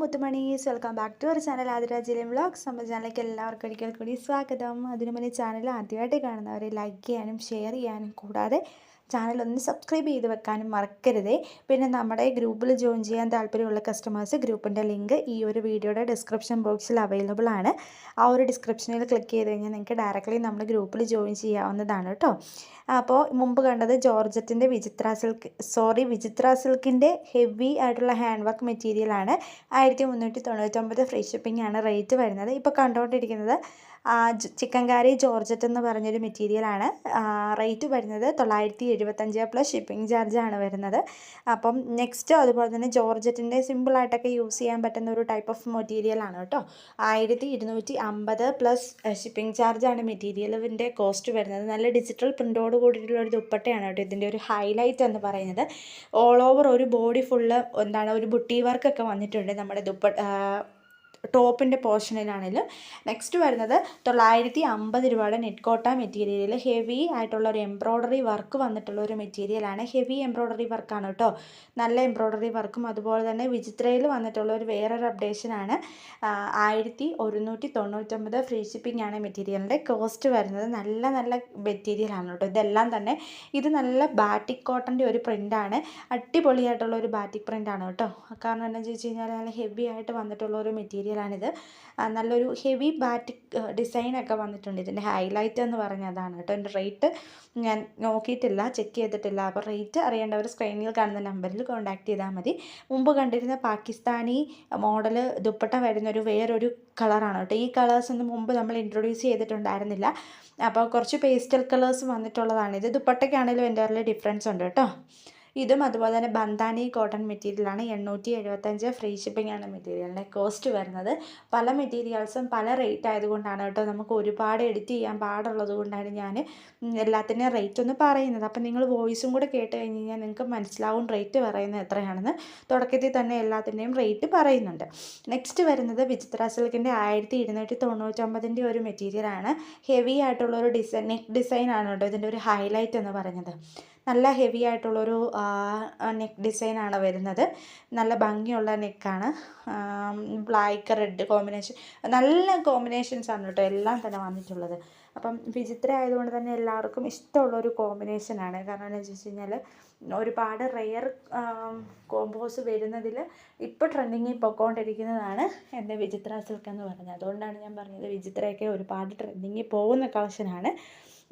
മുത്തുമണീസ്, welcome back to our channel ആതിരാജിലെ vlogs. നമ്മുടെ ചാനലിലേക്ക് എല്ലാവർക്കും ഒരിക്കൽ കൂടി സ്വാഗതം. അതിനു മുന്നേ ചാനൽ ആദ്യമായിട്ട് കാണുന്നവരെ ലൈക്ക് ചെയ്യാനും ഷെയർ ചെയ്യാനും കൂടാതെ ചാനൽ ഒന്ന് സബ്സ്ക്രൈബ് ചെയ്ത് വെക്കാനും മറക്കരുതേ. പിന്നെ നമ്മുടെ ഗ്രൂപ്പിൽ ജോയിൻ ചെയ്യാൻ താല്പര്യമുള്ള കസ്റ്റമേഴ്സ് ഗ്രൂപ്പിൻ്റെ ലിങ്ക് ഈ ഒരു വീഡിയോയുടെ ഡിസ്ക്രിപ്ഷൻ ബോക്സിൽ അവൈലബിൾ ആണ്. ആ ഒരു ഡിസ്ക്രിപ്ഷനിൽ ക്ലിക്ക് ചെയ്ത് കഴിഞ്ഞാൽ നിങ്ങൾക്ക് ഡയറക്റ്റ്ലി നമ്മുടെ ഗ്രൂപ്പിൽ ജോയിൻ ചെയ്യാവുന്നതാണ് കേട്ടോ. അപ്പോൾ മുമ്പ് കണ്ടത് ജോർജറ്റിൻ്റെ വിചിത്ര സിൽക്കിൻ്റെ ഹെവി ആയിട്ടുള്ള ഹാൻഡ് വർക്ക് മെറ്റീരിയലാണ്. 1399 ഫ്രീ ഷിപ്പിംഗ് ആണ് റേറ്റ് വരുന്നത്. ഇപ്പോൾ കണ്ടുകൊണ്ടിരിക്കുന്നത് ചിക്കൻകാരി ജോർജറ്റ് എന്ന് പറഞ്ഞൊരു മെറ്റീരിയലാണ്. റേറ്റ് വരുന്നത് 975 പ്ലസ് ഷിപ്പിംഗ് ചാർജാണ് വരുന്നത്. അപ്പം നെക്സ്റ്റ് അതുപോലെ തന്നെ ജോർജറ്റിൻ്റെ സിമ്പിളായിട്ടൊക്കെ യൂസ് ചെയ്യാൻ പറ്റുന്ന ഒരു ടൈപ്പ് ഓഫ് മെറ്റീരിയലാണ് കേട്ടോ. 1250 പ്ലസ് ഷിപ്പിംഗ് ചാർജാണ് മെറ്റീരിയലിൻ്റെ കോസ്റ്റ് വരുന്നത്. നല്ല ഡിജിറ്റൽ പ്രിൻ്റോട് കൂടിയിട്ടുള്ള ഒരു ദുപ്പട്ടയാണ് കേട്ടോ ഇതിൻ്റെ ഒരു ഹൈലൈറ്റ് എന്ന് പറയുന്നത്. ഓൾ ഓവർ ഒരു ബോഡി ഫുള്ള് ഒരു ബുട്ടി വർക്കൊക്കെ വന്നിട്ടുണ്ട് നമ്മുടെ ടോപ്പിൻ്റെ പോർഷനിലാണെങ്കിലും. നെക്സ്റ്റ് വരുന്നത് 950 രൂപയുടെ നെറ്റ് കോട്ട മെറ്റീരിയലിൽ ഹെവി ആയിട്ടുള്ള ഒരു എംബ്രോയ്ഡറി വർക്ക് വന്നിട്ടുള്ള ഒരു മെറ്റീരിയലാണ്. ഹെവി എംബ്രോയ്ഡറി വർക്കാണ് കേട്ടോ. നല്ല എംബ്രോയ്ഡറി വർക്കും അതുപോലെ തന്നെ വിചിത്രയിൽ വന്നിട്ടുള്ള ഒരു വേറൊരു അപ്ഡേഷനാണ്. 1199 ഫ്രീ ഷിപ്പിംഗ് ആണ് മെറ്റീരിയലിൻ്റെ കോസ്റ്റ് വരുന്നത്. നല്ല നല്ല മെറ്റീരിയലാണ് കേട്ടോ ഇതെല്ലാം തന്നെ. ഇത് നല്ല ബാറ്റിക് കോട്ടൻ്റെ ഒരു പ്രിൻ്റാണ്. അടിപൊളിയായിട്ടുള്ള ഒരു ബാറ്റിക് പ്രിൻ്റാണ് കേട്ടോ. കാരണം എന്താണെന്ന് ചോദിച്ചു കഴിഞ്ഞാൽ നല്ല ഹെവി ആയിട്ട് വന്നിട്ടുള്ള ഒരു മെറ്റീരിയലാണിത്. നല്ലൊരു ഹെവി ബാറ്റിക് ഡിസൈനൊക്കെ വന്നിട്ടുണ്ട്. ഇതിൻ്റെ ഹൈലൈറ്റ് എന്ന് പറഞ്ഞതാണ് കേട്ടോ. എൻ്റെ റേറ്റ് ഞാൻ നോക്കിയിട്ടില്ല, ചെക്ക് ചെയ്തിട്ടില്ല. അപ്പോൾ റേറ്റ് അറിയേണ്ടവർ സ്ക്രീനിൽ കാണുന്ന നമ്പറിൽ കോൺടാക്ട് ചെയ്താൽ മതി. മുമ്പ് കണ്ടിരുന്ന പാകിസ്ഥാനി മോഡൽ ദുപ്പട്ട വരുന്നൊരു വേറൊരു കളറാണ് കേട്ടോ. ഈ കളേഴ്സൊന്നും മുമ്പ് നമ്മൾ ഇൻട്രൊഡ്യൂസ് ചെയ്തിട്ടുണ്ടായിരുന്നില്ല. അപ്പോൾ കുറച്ച് പേസ്റ്റൽ കളേഴ്സ് വന്നിട്ടുള്ളതാണ്. ഇത് ദുപ്പട്ടയ്ക്കാണെങ്കിലും എൻ്റെ ഡിഫറൻസ് ഉണ്ട് കേട്ടോ. ഇതും അതുപോലെ തന്നെ ബന്ധാനി കോട്ടൺ മെറ്റീരിയലാണ്. 875 ഫ്രീ ഷിപ്പിംഗ് ആണ് മെറ്റീരിയലിൻ്റെ കോസ്റ്റ് വരുന്നത്. പല മെറ്റീരിയൽസും പല റേറ്റ് ആയതുകൊണ്ടാണ് കേട്ടോ. നമുക്ക് ഒരുപാട് എഡിറ്റ് ചെയ്യാൻ പാടുള്ളത് കൊണ്ടാണ് ഞാൻ എല്ലാത്തിൻ്റെയും റേറ്റ് ഒന്ന് പറയുന്നത്. അപ്പം നിങ്ങൾ വോയിസും കൂടെ കേട്ട് കഴിഞ്ഞ് കഴിഞ്ഞാൽ നിങ്ങൾക്ക് മനസ്സിലാവും റേറ്റ് പറയുന്നത് എത്രയാണെന്ന്. തുടക്കത്തിൽ തന്നെ എല്ലാത്തിൻ്റെയും റേറ്റ് പറയുന്നുണ്ട്. നെക്സ്റ്റ് വരുന്നത് വിചിത്ര സിൽക്കിൻ്റെ 1299 ഒരു മെറ്റീരിയലാണ്. ഹെവി ആയിട്ടുള്ളൊരു നെക്ക് ഡിസൈനാണ് കേട്ടോ ഇതിൻ്റെ ഒരു ഹൈലൈറ്റ് എന്ന് പറയുന്നത്. നല്ല ഹെവി ആയിട്ടുള്ളൊരു നെക്ക് ഡിസൈനാണ് വരുന്നത്. നല്ല ഭംഗിയുള്ള നെക്കാണ്. ബ്ലാക്ക് റെഡ് കോമ്പിനേഷൻ, നല്ല കോമ്പിനേഷൻസാണ് കേട്ടോ എല്ലാം തന്നെ വന്നിട്ടുള്ളത്. അപ്പം വിചിത്ര ആയതുകൊണ്ട് തന്നെ എല്ലാവർക്കും ഇഷ്ടമുള്ളൊരു കോമ്പിനേഷനാണ്. കാരണം എന്താണെന്ന് വെച്ച് കഴിഞ്ഞാൽ ഒരുപാട് റെയർ കോമ്പോസ് വരുന്നതിൽ ഇപ്പോൾ ട്രെൻഡിങ്ങിൽ പൊയ്ക്കൊണ്ടിരിക്കുന്നതാണ് എൻ്റെ വിചിത്ര സിൽക്ക് എന്ന് പറഞ്ഞത്. അതുകൊണ്ടാണ് ഞാൻ പറഞ്ഞത് വിചിത്രയൊക്കെ ഒരുപാട് ട്രെൻഡിങ്ങിൽ പോകുന്ന കളക്ഷനാണ്.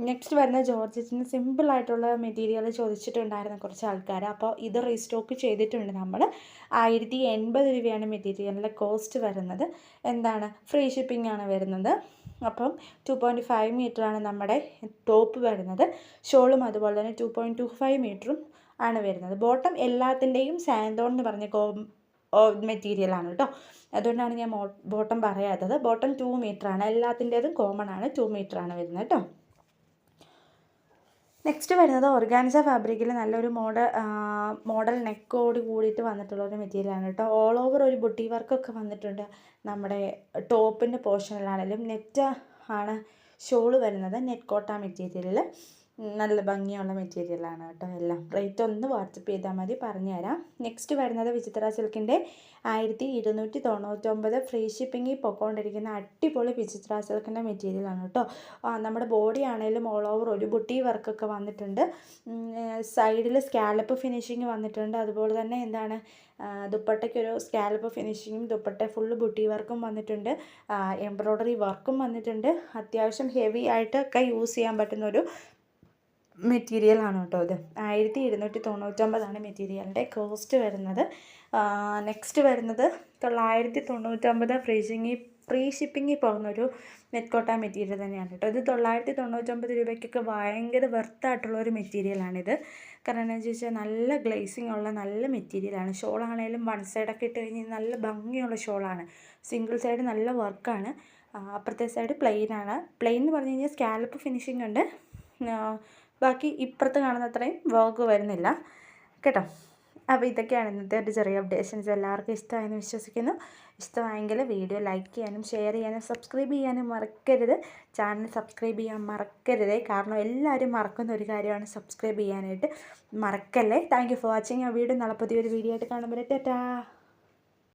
നെക്സ്റ്റ് വരുന്ന ജോർജറ്റിന് സിമ്പിളായിട്ടുള്ള മെറ്റീരിയൽ ചോദിച്ചിട്ടുണ്ടായിരുന്ന കുറച്ച് ആൾക്കാർ. അപ്പോൾ ഇത് റീസ്റ്റോക്ക് ചെയ്തിട്ടുണ്ട് നമ്മൾ. 1080 രൂപയാണ് മെറ്റീരിയലിൻ്റെ കോസ്റ്റ് വരുന്നത്. ഫ്രീ ഷിപ്പിംഗ് ആണ് വരുന്നത്. അപ്പം 2.5 മീറ്ററാണ് നമ്മുടെ ടോപ്പ് വരുന്നത്. ഷോളും അതുപോലെ തന്നെ 2.25 മീറ്ററും ആണ് വരുന്നത്. ബോട്ടം എല്ലാത്തിൻ്റെയും സാൻഡോൺ എന്ന് പറഞ്ഞ മെറ്റീരിയലാണ് കേട്ടോ. അതുകൊണ്ടാണ് ഞാൻ ബോട്ടം പറയാത്തത്. ബോട്ടം 2 മീറ്ററാണ്. എല്ലാത്തിൻ്റേതും കോമൺ ആണ്. 2 മീറ്ററാണ് വരുന്നത് കേട്ടോ. നെക്സ്റ്റ് വരുന്നത് ഓർഗാൻസ ഫാബ്രിക്കിൽ നല്ലൊരു മോഡൽ നെക്കോട് കൂടിയിട്ട് വന്നിട്ടുള്ള ഒരു മെറ്റീരിയലാണ് കേട്ടോ. ഓൾ ഓവർ ഒരു ബുട്ടി വർക്കൊക്കെ വന്നിട്ടുണ്ട്. നമ്മുടെ ടോപ്പിൻ്റെ പോർഷനിലാണെങ്കിലും നെറ്റ് ആണ് ഷോള് വരുന്നത്. നെറ്റ് കോട്ട മെറ്റീരിയലിൽ നല്ല ഭംഗിയുള്ള മെറ്റീരിയലാണ് കേട്ടോ. എല്ലാം റേറ്റ് ഒന്ന് വാട്സപ്പ് ചെയ്താൽ മതി, പറഞ്ഞുതരാം. നെക്സ്റ്റ് വരുന്നത് വിചിത്ര സിൽക്കിൻ്റെ 1299 ഫ്രീ ഷിപ്പിങ്ങിൽ പൊയ്ക്കൊണ്ടിരിക്കുന്ന അടിപൊളി വിചിത്ര സിൽക്കിൻ്റെ മെറ്റീരിയലാണ് കേട്ടോ. നമ്മുടെ ബോഡി ആണെങ്കിലും ഓൾ ഓവർ ഒരു ബുട്ടി വർക്കൊക്കെ വന്നിട്ടുണ്ട്. സൈഡിൽ സ്കാലപ്പ് ഫിനിഷിങ് വന്നിട്ടുണ്ട്. അതുപോലെ തന്നെ ദുപ്പട്ടയ്ക്കൊരു സ്കാലപ്പ് ഫിനിഷിങ്ങും ദുപ്പട്ട ഫുള്ള് ബുട്ടി വർക്കും വന്നിട്ടുണ്ട്. എംബ്രോയ്ഡറി വർക്കും വന്നിട്ടുണ്ട്. അത്യാവശ്യം ഹെവി ആയിട്ടൊക്കെ യൂസ് ചെയ്യാൻ പറ്റുന്നൊരു മെറ്റീരിയലാണ് കേട്ടോ ഇത്. 1299 മെറ്റീരിയലിൻ്റെ കോസ്റ്റ് വരുന്നത്. നെക്സ്റ്റ് വരുന്നത് 999 ഫ്രീ ഷിപ്പിങ്ങിൽ പോകുന്നൊരു നെറ്റ് കോട്ട മെറ്റീരിയൽ തന്നെയാണ് കേട്ടോ. ഇത് 999 രൂപയ്ക്കൊക്കെ ഭയങ്കര വെർത്തായിട്ടുള്ളൊരു മെറ്റീരിയലാണിത്. കാരണം എന്താണെന്ന് വെച്ചാൽ നല്ല ഗ്ലേസിങ് ഉള്ള നല്ല മെറ്റീരിയലാണ്. ഷോളാണേലും വൺ സൈഡൊക്കെ ഇട്ട് കഴിഞ്ഞാൽ നല്ല ഭംഗിയുള്ള ഷോളാണ്. സിംഗിൾ സൈഡ് നല്ല വർക്കാണ്. അപ്പുറത്തെ സൈഡ് പ്ലെയിനാണ്. പ്ലെയിൻ എന്ന് പറഞ്ഞു കഴിഞ്ഞാൽ സ്കാലപ്പ് ഫിനിഷിംഗ് ഉണ്ട്. ബാക്കി ഇപ്പുറത്ത് കാണുന്ന അത്രയും വർക്ക് വരുന്നില്ല കേട്ടോ. അപ്പോൾ ഇതൊക്കെയാണ് ഇന്നത്തെ ഒരു ചെറിയ അപ്ഡേഷൻസ്. എല്ലാവർക്കും ഇഷ്ടമായെന്ന് വിശ്വസിക്കുന്നു. ഇഷ്ടമായെങ്കിൽ വീഡിയോ ലൈക്ക് ചെയ്യാനും ഷെയർ ചെയ്യാനും സബ്സ്ക്രൈബ് ചെയ്യാനും മറക്കരുത്. ചാനൽ സബ്സ്ക്രൈബ് ചെയ്യാൻ മറക്കരുത്. കാരണം എല്ലാവരും മറക്കുന്ന ഒരു കാര്യമാണ് സബ്സ്ക്രൈബ് ചെയ്യാനായിട്ട്. മറക്കല്ലേ. Thank you for watching. ആ വീഡിയോ നാളെ പുതിയൊരു വീഡിയോ ആയിട്ട് കാണുമ്പോൾ ടാറ്റാ.